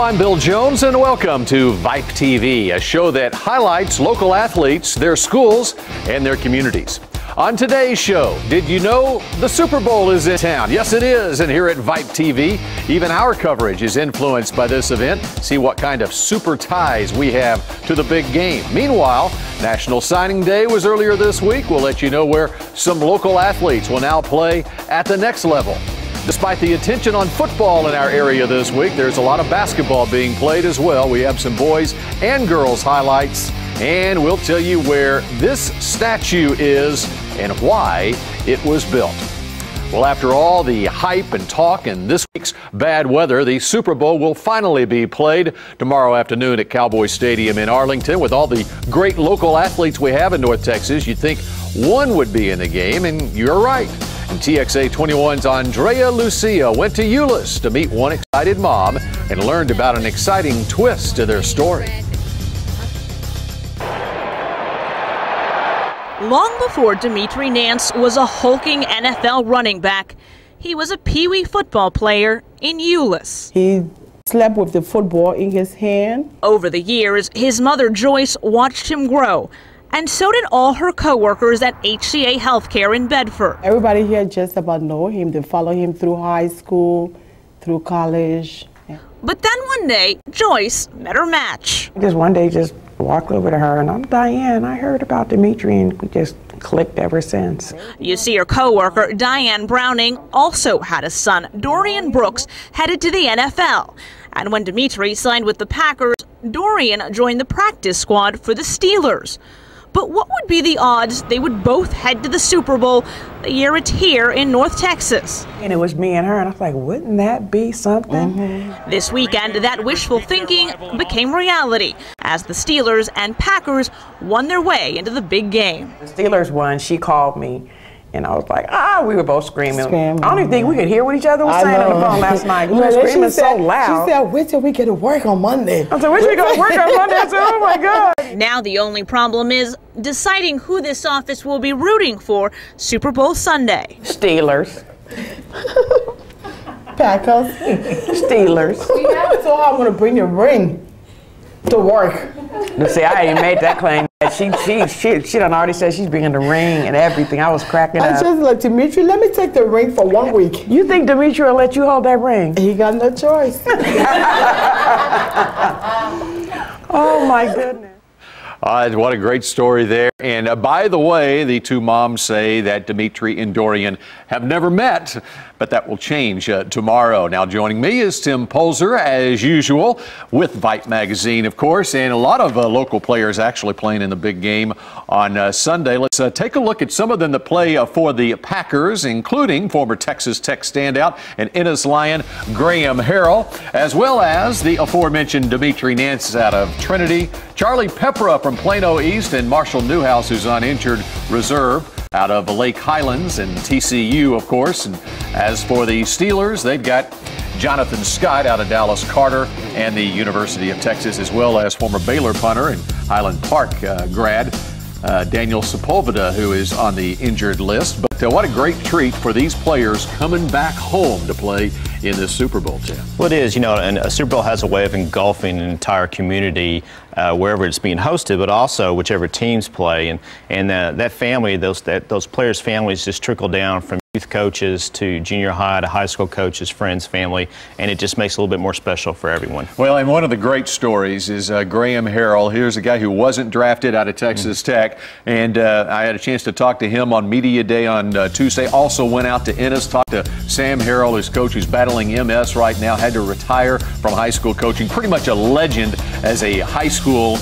I'm Bill Jones, and welcome to VYPE TV, a show that highlights local athletes, their schools, and their communities. On today's show, did you know the Super Bowl is in town? Yes, it is, and here at VYPE TV, even our coverage is influenced by this event. See what kind of super ties we have to the big game. Meanwhile, National Signing Day was earlier this week. We'll let you know where some local athletes will now play at the next level. Despite the attention on football in our area this week, there's a lot of basketball being played as well. We have some boys and girls highlights, and we'll tell you where this statue is and why it was built. Well, after all the hype and talk and this week's bad weather, the Super Bowl will finally be played tomorrow afternoon at Cowboy Stadium in Arlington. With all the great local athletes we have in North Texas, you'd think one would be in the game, and you're right. And TXA 21's Andrea Lucia went to Euless to meet one excited mom and learned about an exciting twist to their story. Long before Dimitri Nance was a hulking NFL running back, he was a peewee football player in Euless. He slept with the football in his hand. Over the years, his mother Joyce watched him grow, and so did all her co-workers at HCA Healthcare in Bedford. Everybody here just about know him. They follow him through high school, through college. Yeah. But then one day, Joyce met her match. Just one day, just walked over to her, and I'm Diane. I heard about Dimitri, and we just clicked ever since. You see, her co-worker, Diane Browning, also had a son, Dorian Brooks, headed to the NFL. And when Dimitri signed with the Packers, Dorian joined the practice squad for the Steelers. But what would be the odds they would both head to the Super Bowl the year it's here in North Texas? And it was me and her, and I was like, wouldn't that be something? This weekend, that wishful thinking became reality as the Steelers and Packers won their way into the big game. The Steelers won. She called me, and I was like, we were both screaming. I don't even think we could hear what each other was saying on the phone last night. We were screaming so loud. She said, wait till we get to work on Monday. I said, wait till we go to work on Monday? I said, oh my God. Now the only problem is deciding who this office will be rooting for Super Bowl Sunday. Steelers. Packers. Steelers. So I'm going to bring your ring to work. See, I ain't made that claim. She done already said she's bringing the ring and everything. I was cracking up. I just like, Dimitri, let me take the ring for 1 week. You think Dimitri will let you hold that ring? He got no choice. Oh my goodness. What a great story there. And by the way, the two moms say that Dimitri and Dorian have never met, but that will change tomorrow. Now joining me is Tim Polzer, as usual, with VYPE Magazine, of course, and a lot of local players actually playing in the big game on Sunday. Let's take a look at some of them that play for the Packers, including former Texas Tech standout and Ennis Lion Graham Harrell, as well as the aforementioned Dimitri Nance out of Trinity, Charlie Peppera from Plano East, and Marshall Newhouse, who's on injured reserve out of Lake Highlands, and TCU, of course. And as for the Steelers, they've got Jonathan Scott out of Dallas Carter and the University of Texas, as well as former Baylor punter and Highland Park grad Daniel Sepulveda, who is on the injured list. But what a great treat for these players coming back home to play in this Super Bowl, Tim. Well, it is, and a Super Bowl has a way of engulfing an entire community wherever it's being hosted, but also whichever teams play. And that family, those players' families just trickle down from youth coaches to junior high to high school coaches, friends, family, and it just makes it a little bit more special for everyone. Well, and one of the great stories is Graham Harrell. Here's a guy who wasn't drafted out of Texas Tech, and I had a chance to talk to him on Media Day on Tuesday. Also went out to Ennis, talked to Sam Harrell, his coach, who's battling MS right now, had to retire from high school coaching. Pretty much a legend as a high school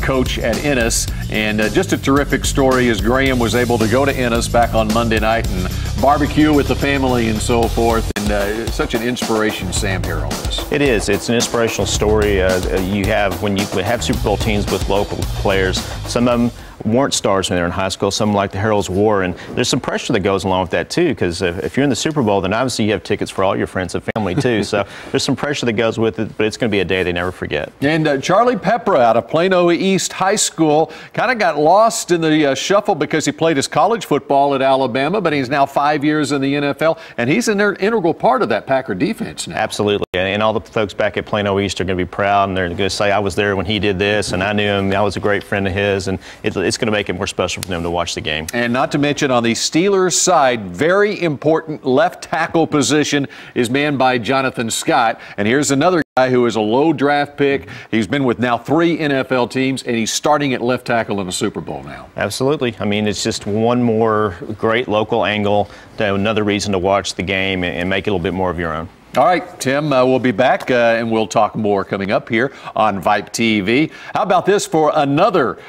coach at Ennis, and just a terrific story as Graham was able to go to Ennis back on Monday night and barbecue with the family and so forth, and such an inspiration Sam Harrell is. It is. It's an inspirational story. When you have Super Bowl teams with local players, some of them weren't stars when they were in high school, some like the Heralds War, and there's some pressure that goes along with that too, because if you're in the Super Bowl, then obviously you have tickets for all your friends and family too, so there's some pressure that goes with it, but it's going to be a day they never forget. And Charlie Pepra out of Plano East High School kind of got lost in the shuffle because he played his college football at Alabama, but he's now 5 years in the NFL, and he's an integral part of that Packer defense now. Absolutely, and all the folks back at Plano East are going to be proud, and they're going to say, I was there when he did this, and I knew him, I was a great friend of his, and it's going to make it more special for them to watch the game. And not to mention on the Steelers side, very important left tackle position is manned by Jonathan Scott, and here's another guy who is a low draft pick. He's been with now 3 NFL teams, and he's starting at left tackle in the Super Bowl now. Absolutely. I mean, it's just one more great local angle, another reason to watch the game and make it a little bit more of your own. All right, Tim, we'll be back and we'll talk more coming up here on VYPE TV. How about this for another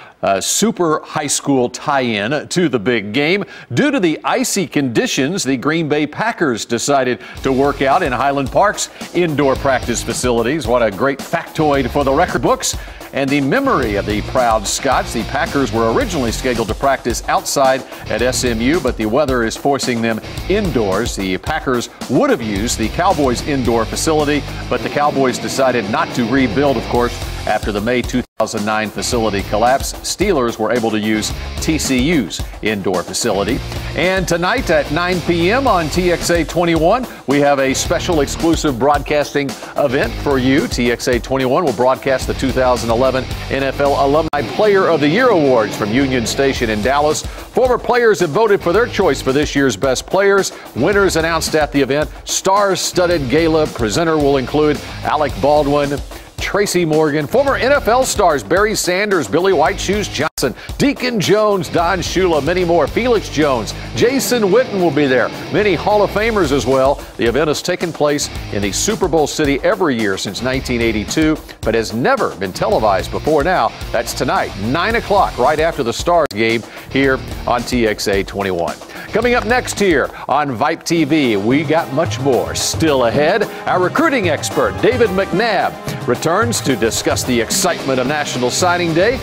super high school tie-in to the big game? Due to the icy conditions, the Green Bay Packers decided to work out in Highland Park's indoor practice facilities. What a great factoid for the record books. And the memory of the proud Scots. The Packers were originally scheduled to practice outside at SMU, but the weather is forcing them indoors. The Packers would have used the Cowboys indoor facility, but the Cowboys decided not to rebuild, of course, after the May 2009 facility collapse. Steelers were able to use TCU's indoor facility. And tonight at 9 p.m. on TXA 21, we have a special exclusive broadcasting event for you. TXA 21 will broadcast the 2011 NFL Alumni Player of the Year Awards from Union Station in Dallas. Former players have voted for their choice for this year's best players. Winners announced at the event. Star-studded gala. Presenter will include Alec Baldwin, Tracy Morgan, former NFL stars Barry Sanders, Billy White Shoes Johnson, Deacon Jones, Don Shula, many more. Felix Jones, Jason Witten will be there. Many Hall of Famers as well. The event has taken place in the Super Bowl city every year since 1982, but has never been televised before now. That's tonight, 9 o'clock, right after the Stars game here on TXA 21. Coming up next here on VYPE TV, we got much more still ahead. Our recruiting expert, David McNabb, returns to discuss the excitement of National Signing Day.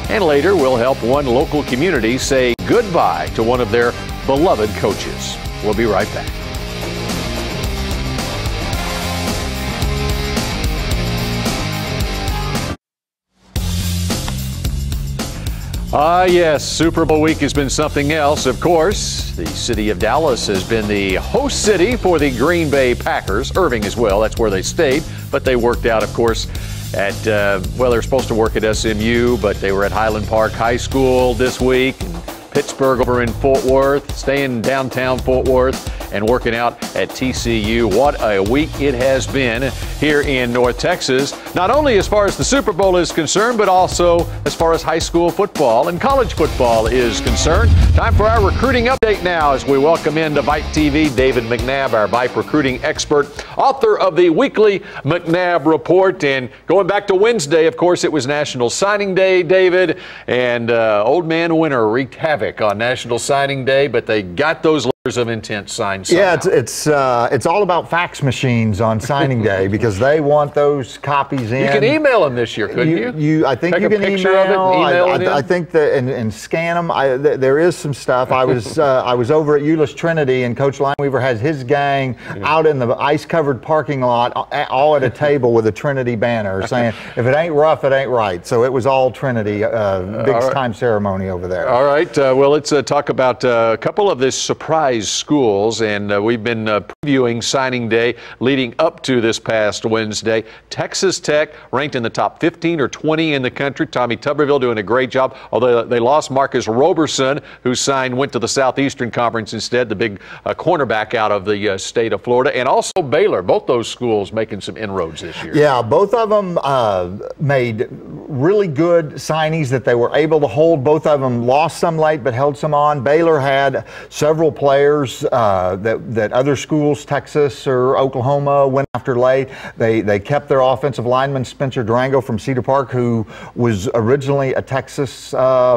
And later, we'll help one local community say goodbye to one of their beloved coaches. We'll be right back. Yes, Super Bowl week has been something else. Of course, the city of Dallas has been the host city for the Green Bay Packers. Irving as well, that's where they stayed. But they worked out, of course, at, well, they're supposed to work at SMU, but they were at Highland Park High School this week. Pittsburgh over in Fort Worth, staying downtown Fort Worth, and working out at TCU. What a week it has been here in North Texas, not only as far as the Super Bowl is concerned, but also as far as high school football and college football is concerned. Time for our recruiting update now as we welcome into VYPE TV David McNabb, our VYPE recruiting expert, author of the weekly McNabb Report. And going back to Wednesday, of course, it was National Signing Day, David, and Old Man Winter wreaked havoc on National Signing Day, but they got those letters of intent signed somehow. Yeah, it's all about fax machines on signing day because they want those copies in. You can email them this year, couldn't you? I think take you can email it in? I think that and scan them. There is some stuff. I was over at Euless Trinity, and Coach Lineweaver has his gang out in the ice-covered parking lot, all at a table with a Trinity banner saying, "If it ain't rough, it ain't right." So it was all Trinity, big time ceremony over there. All right. Well, let's talk about a couple of this surprise schools, and we've been previewing signing day leading up to this past Wednesday. Texas Tech ranked in the top 15 or 20 in the country. Tommy Tuberville doing a great job, although they lost Marcus Roberson, who went to the Southeastern Conference instead, the big cornerback out of the state of Florida, and also Baylor. Both those schools making some inroads this year. Yeah, both of them made really good signings that they were able to hold. Both of them lost some late but held some on. Baylor had several players that other schools, Texas or Oklahoma, went after late. They kept their offensive lineman Spencer Durango from Cedar Park, who was originally a Texas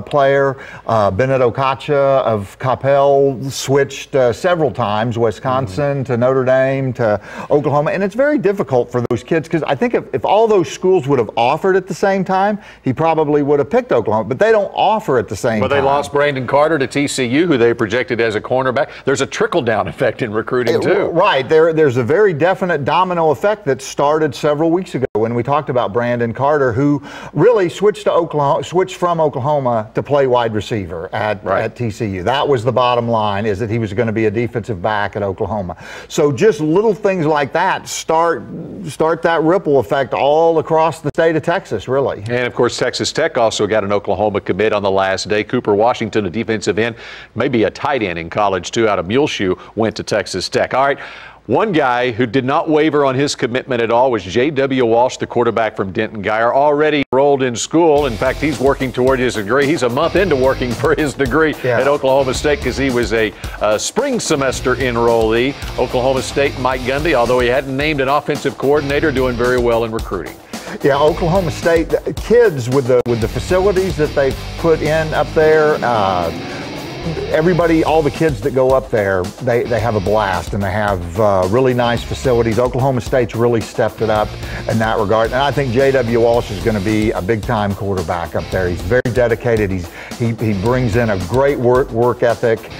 player. Bennett Okacha of Coppell switched several times, Wisconsin to Notre Dame to Oklahoma, and it's very difficult for those kids because I think if all those schools would have offered at the same time, time, he probably would have picked Oklahoma, but they don't offer at the same time. But they lost Brandon Carter to TCU, who they projected as a cornerback. There's a trickle-down effect in recruiting, too. Right. There's a very definite domino effect that started several weeks ago when we talked about Brandon Carter, who really switched from Oklahoma to play wide receiver at TCU. That was the bottom line, is that he was going to be a defensive back at Oklahoma. So just little things like that start that ripple effect all across the state of Texas, really. And of course, Texas Tech also got an Oklahoma commit on the last day. Cooper Washington, a defensive end, maybe a tight end in college too, out of Muleshoe, went to Texas Tech. All right. One guy who did not waver on his commitment at all was J.W. Walsh, the quarterback from Denton Guyer, already enrolled in school. In fact, he's working toward his degree. He's a month into working for his degree at Oklahoma State because he was a spring semester enrollee. Oklahoma State, Mike Gundy, although he hadn't named an offensive coordinator, doing very well in recruiting. Yeah, Oklahoma State kids with the facilities that they put in up there. Everybody, all the kids that go up there, they have a blast, and they have really nice facilities. Oklahoma State's really stepped it up in that regard, and I think J.W. Walsh is going to be a big-time quarterback up there. He's very dedicated. He brings in a great work ethic.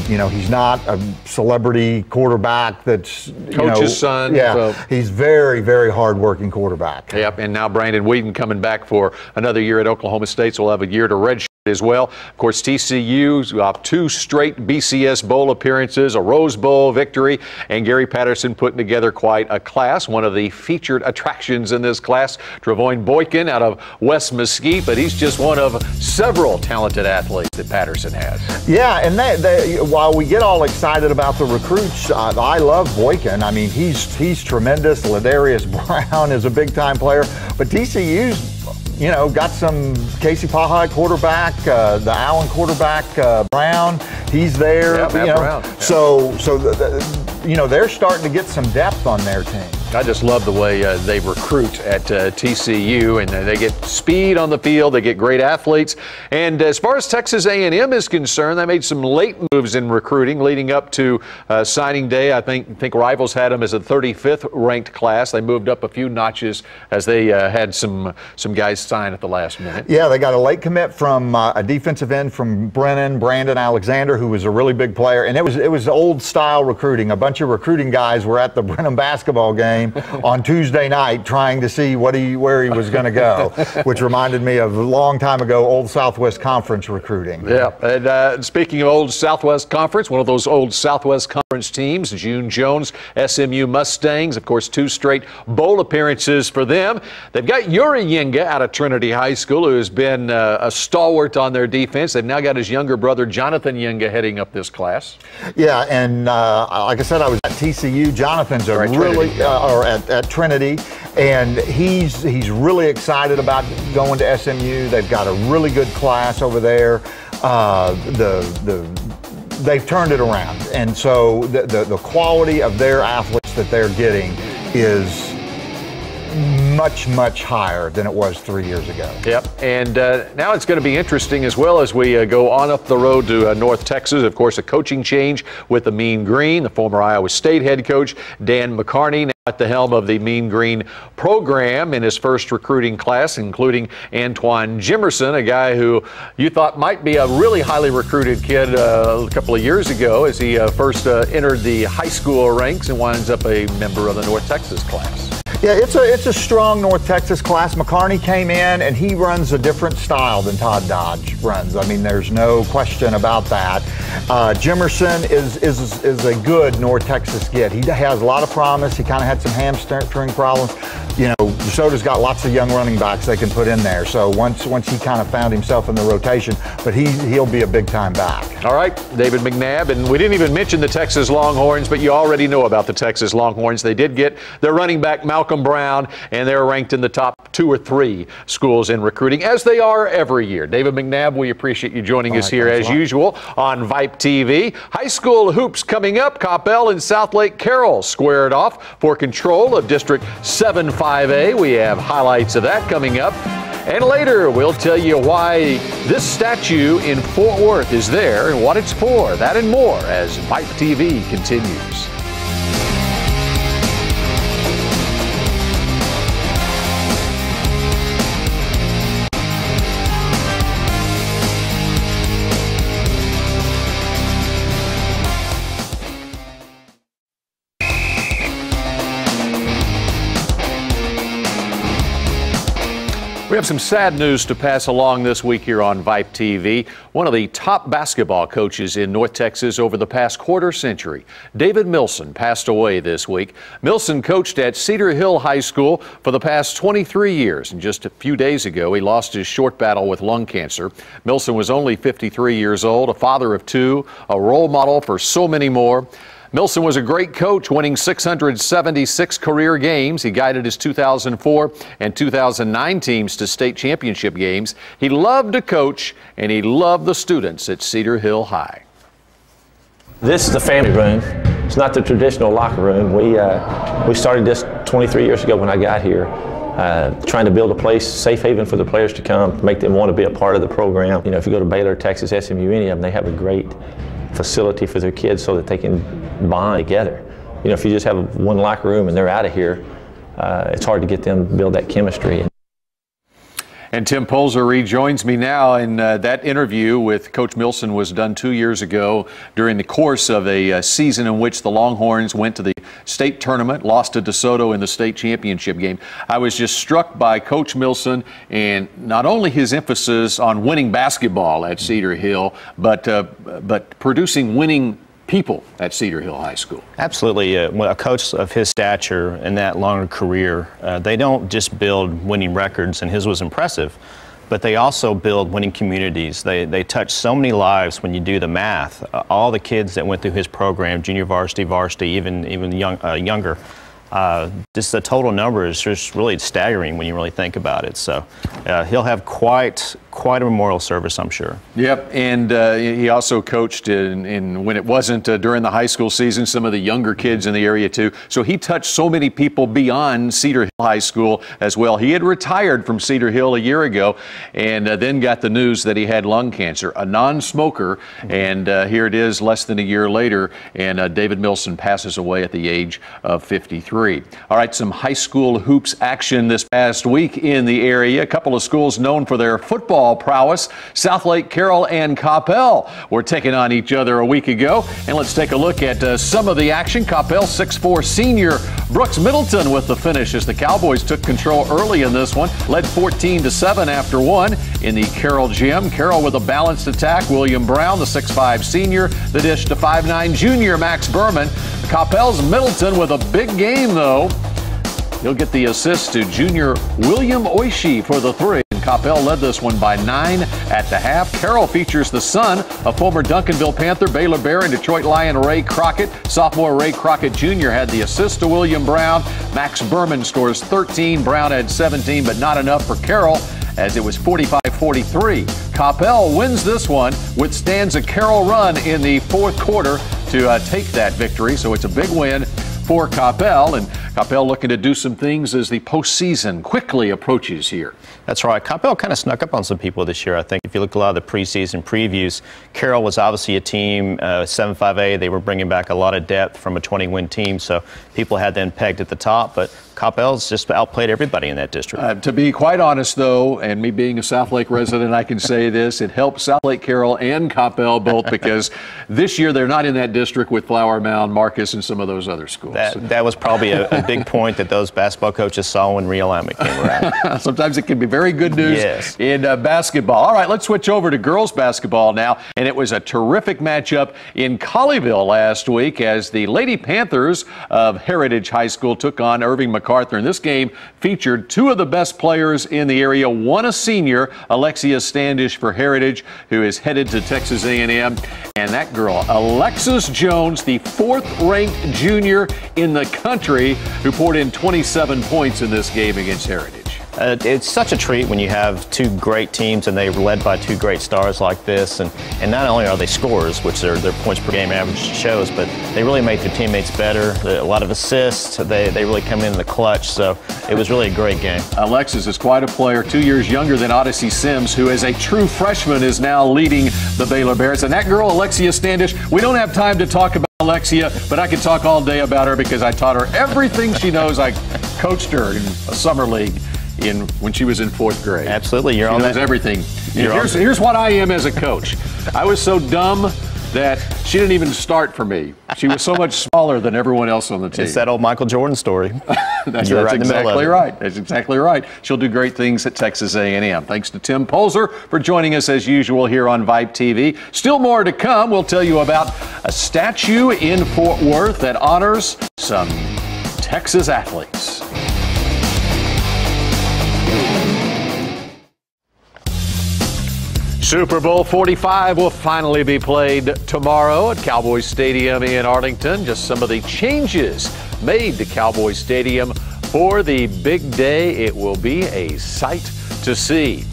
You know, he's not a celebrity quarterback that's coach's son. Yeah, so. He's very, very hard-working quarterback. Yep, and now Brandon Whedon coming back for another year at Oklahoma State, so we'll have a year to redshirt as well. Of course, TCU's got 2 straight BCS Bowl appearances, a Rose Bowl victory, and Gary Patterson putting together quite a class. One of the featured attractions in this class, Travoin Boykin out of West Mesquite, but he's just one of several talented athletes that Patterson has. Yeah, and while we get all excited about the recruits, I love Boykin. I mean, he's tremendous. Ladarius Brown is a big-time player, but TCU's got some Casey Paha quarterback, the Allen quarterback, Brown. He's there. Yeah, Matt Brown. Yeah. So they're starting to get some depth on their team. I just love the way they recruit at TCU, and they get speed on the field. They get great athletes. And as far as Texas A&M is concerned, they made some late moves in recruiting leading up to signing day. I think Rivals had them as a 35th ranked class. They moved up a few notches as they had some guys sign at the last minute. Yeah, they got a late commit from a defensive end from Brandon Alexander, who was a really big player. And it was old style recruiting. A bunch of recruiting guys were at the Brenham basketball game on Tuesday night trying to see where he was going to go, which reminded me of a long time ago, old Southwest Conference recruiting. Yeah, and speaking of old Southwest Conference, one of those old Southwest Conference teams, June Jones, SMU Mustangs, of course, 2 straight bowl appearances for them. They've got Yuri Yenga out of Trinity High School, who has been a stalwart on their defense. They've now got his younger brother, Jonathan Yenga, heading up this class. Yeah, and like I said, I was at TCU. Jonathan's a at Trinity, and he's really excited about going to SMU. They've got a really good class over there. They've turned it around, and so the quality of their athletes that they're getting is much, much higher than it was 3 years ago. Yep, and now it's going to be interesting as well as we go on up the road to North Texas. Of course, a coaching change with the Mean Green, the former Iowa State head coach, Dan McCarney, now at the helm of the Mean Green program in his first recruiting class, including Antoine Jimerson, a guy who you thought might be a really highly recruited kid a couple of years ago as he first entered the high school ranks and winds up a member of the North Texas class. Yeah, it's a strong North Texas class. McCarney came in, and he runs a different style than Todd Dodge runs. I mean, there's no question about that. Jimerson is a good North Texas kid. He has a lot of promise. He kind of had some hamstring problems. DeSoto's got lots of young running backs they can put in there. So once he kind of found himself in the rotation, but he'll be a big-time back. All right, David McNabb, and we didn't even mention the Texas Longhorns, but you already know about the Texas Longhorns. They did get their running back, Malcolm Brown, and they're ranked in the top 2 or 3 schools in recruiting, as they are every year. David McNabb, we appreciate you joining us here as usual on VYPE TV. High school hoops coming up. Coppell and Southlake Carroll squared off for control of District 7-5A. We have highlights of that coming up. And later, we'll tell you why this statue in Fort Worth is there and what it's for. That and more as VYPE TV continues. We have some sad news to pass along this week here on VYPE TV. One of the top basketball coaches in North Texas over the past quarter century, David Milson, passed away this week. Milson coached at Cedar Hill High School for the past 23 years, and just a few days ago he lost his short battle with lung cancer. Milson was only 53 years old, a father of two, a role model for so many more. Milson was a great coach, winning 676 career games. He guided his 2004 and 2009 teams to state championship games. He loved to coach, and he loved the students at Cedar Hill High. This is the family room. It's not the traditional locker room. We started this 23 years ago when I got here, trying to build a place, safe haven for the players to come, make them want to be a part of the program. You know, if you go to Baylor, Texas, SMU, any of them, they have a great facility for their kids so that they can bond together. You know, if you just have one locker room and they're out of here, it's hard to get them to build that chemistry. And Tim Polzer rejoins me now, and that interview with Coach Milson was done 2 years ago during the course of a season in which the Longhorns went to the state tournament, lost to DeSoto in the state championship game. I was just struck by Coach Milson and not only his emphasis on winning basketball at Cedar Hill, but producing winning people at Cedar Hill High School. Absolutely. A coach of his stature and that longer career, they don't just build winning records, and his was impressive, but they also build winning communities. They touch so many lives when you do the math. All the kids that went through his program, junior varsity, even younger, just the total number is just really staggering when you really think about it. So he'll have quite a memorial service, I'm sure. Yep, and he also coached in when it wasn't during the high school season, some of the younger kids in the area too. So he touched so many people beyond Cedar Hill High School as well. He had retired from Cedar Hill a year ago, and then got the news that he had lung cancer, a non-smoker, and here it is less than a year later, and David Milson passes away at the age of 53. All right, some high school hoops action this past week in the area. A couple of schools known for their football prowess, Southlake Carroll and Coppell, were taking on each other a week ago. And let's take a look at some of the action. Coppell 6'4" senior Brooks Middleton with the finish as the Cowboys took control early in this one, led 14-7 after one in the Carroll gym. Carroll with a balanced attack. William Brown, the 6'5" senior, the dish to 5'9" junior Max Berman. Coppell's Middleton with a big game, though. He'll get the assist to junior William Oishi for the three. And Coppell led this one by 9 at the half. Carroll features the son of former Duncanville Panther, Baylor Bear, and Detroit Lion Ray Crockett. Sophomore Ray Crockett Jr. had the assist to William Brown. Max Berman scores 13. Brown had 17, but not enough for Carroll, as it was 45-43. Coppell wins this one, withstands a Carroll run in the fourth quarter to take that victory. So it's a big win for Coppell, and Coppell looking to do some things as the postseason quickly approaches here. That's right. Coppell kind of snuck up on some people this year, I think. If you look at a lot of the preseason previews, Carroll was obviously a team, 7-5A. They were bringing back a lot of depth from a 20-win team, so people had them pegged at the top, but Coppell's just outplayed everybody in that district. To be quite honest, though, and me being a Southlake resident, I can say this, it helped Southlake Carroll and Coppell both, because this year they're not in that district with Flower Mound, Marcus, and some of those other schools. That was probably a big point that those basketball coaches saw when realignment came around. Sometimes it can be very good news in basketball. All right, let's switch over to girls basketball now. And it was a terrific matchup in Colleyville last week as the Lady Panthers of Heritage High School took on Irving MacArthur. And this game featured two of the best players in the area. One a senior, Alexia Standish for Heritage, who is headed to Texas A&M. And that girl, Alexis Jones, the fourth-ranked junior in the country, who poured in 27 points in this game against Heritage. It's such a treat when you have two great teams and they're led by two great stars like this. And not only are they scorers, which their points per game average shows, but they really make their teammates better. A lot of assists. They really come in the clutch. So it was really a great game. Alexis is quite a player, 2 years younger than Odyssey Sims, who as a true freshman is now leading the Baylor Bears. And that girl, Alexia Standish, we don't have time to talk about Alexia, but I could talk all day about her because I taught her everything she knows. I coached her in a summer league when she was in fourth grade. Absolutely, you're on that. Everything. Here's what I am as a coach. I was so dumb that she didn't even start for me. She was so much smaller than everyone else on the team. It's that old Michael Jordan story. That's right exactly right. That's exactly right. She'll do great things at Texas A&M. Thanks to Tim Polzer for joining us as usual here on VYPE TV. Still more to come. We'll tell you about a statue in Fort Worth that honors some Texas athletes. Super Bowl 45 will finally be played tomorrow at Cowboys Stadium in Arlington. Just some of the changes made to Cowboys Stadium for the big day. It will be a sight to see.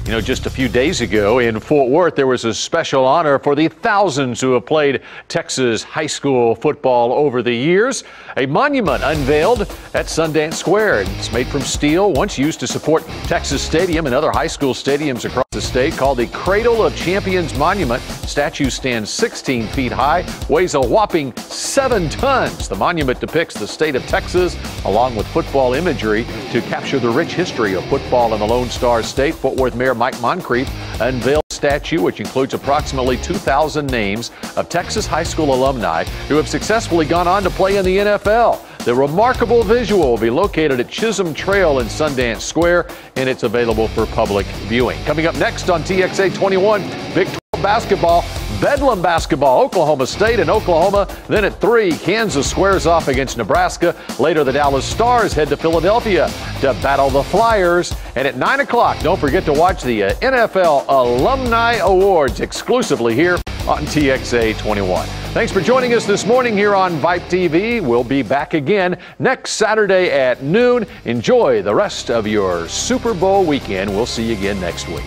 You know, just a few days ago in Fort Worth, there was a special honor for the thousands who have played Texas high school football over the years. A monument unveiled at Sundance Square. It's made from steel, once used to support Texas Stadium and other high school stadiums across the state, called the Cradle of Champions Monument. Statue stands 16 feet high, weighs a whopping 7 tons. The monument depicts the state of Texas, along with football imagery, to capture the rich history of football in the Lone Star State. Fort Worth Mayor Mike Moncrief unveiled a statue which includes approximately 2,000 names of Texas high school alumni who have successfully gone on to play in the NFL. The remarkable visual will be located at Chisholm Trail in Sundance Square, and it's available for public viewing. Coming up next on TXA 21, Big 12 basketball, Bedlam basketball, Oklahoma State and Oklahoma. Then at 3, Kansas squares off against Nebraska. Later, the Dallas Stars head to Philadelphia to battle the Flyers. And at 9 o'clock, don't forget to watch the NFL Alumni Awards exclusively here on TXA 21. Thanks for joining us this morning here on VYPE TV. We'll be back again next Saturday at noon. Enjoy the rest of your Super Bowl weekend. We'll see you again next week.